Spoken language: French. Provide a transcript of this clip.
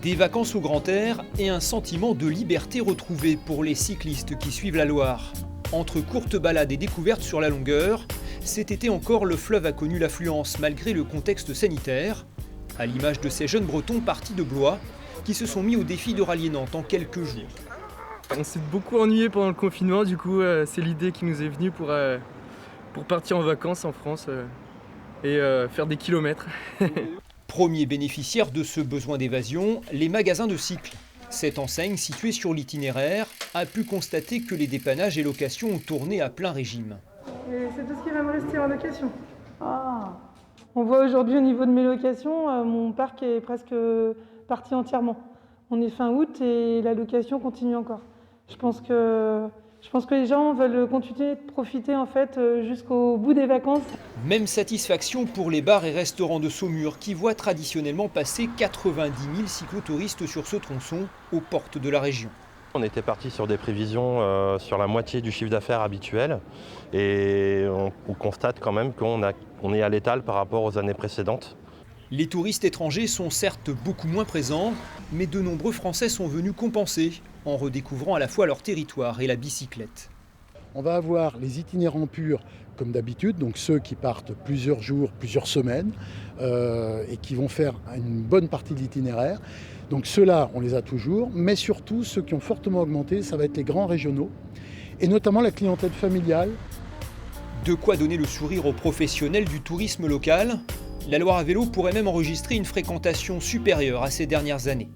Des vacances au grand air et un sentiment de liberté retrouvé pour les cyclistes qui suivent la Loire. Entre courtes balades et découvertes sur la longueur, cet été encore le fleuve a connu l'affluence malgré le contexte sanitaire, à l'image de ces jeunes Bretons partis de Blois qui se sont mis au défi de rallier Nantes en quelques jours. On s'est beaucoup ennuyé pendant le confinement, du coup c'est l'idée qui nous est venue pour partir en vacances en France et faire des kilomètres. Premier bénéficiaire de ce besoin d'évasion, les magasins de cycles. Cette enseigne, située sur l'itinéraire, a pu constater que les dépannages et locations ont tourné à plein régime. Et c'est tout ce qui va me rester en location. On voit aujourd'hui au niveau de mes locations, mon parc est presque parti entièrement. On est fin août et la location continue encore. Je pense que les gens veulent continuer de profiter en fait jusqu'au bout des vacances. Même satisfaction pour les bars et restaurants de Saumur qui voient traditionnellement passer 90 000 cyclotouristes sur ce tronçon aux portes de la région. On était parti sur des prévisions sur la moitié du chiffre d'affaires habituel et on constate quand même qu'on est à l'étal par rapport aux années précédentes. Les touristes étrangers sont certes beaucoup moins présents, mais de nombreux Français sont venus compenser en redécouvrant à la fois leur territoire et la bicyclette. On va avoir les itinérants purs comme d'habitude, donc ceux qui partent plusieurs jours, plusieurs semaines et qui vont faire une bonne partie de l'itinéraire. Donc ceux-là, on les a toujours, mais surtout ceux qui ont fortement augmenté, ça va être les grands régionaux et notamment la clientèle familiale. De quoi donner le sourire aux professionnels du tourisme local. La Loire à vélo pourrait même enregistrer une fréquentation supérieure à ces dernières années.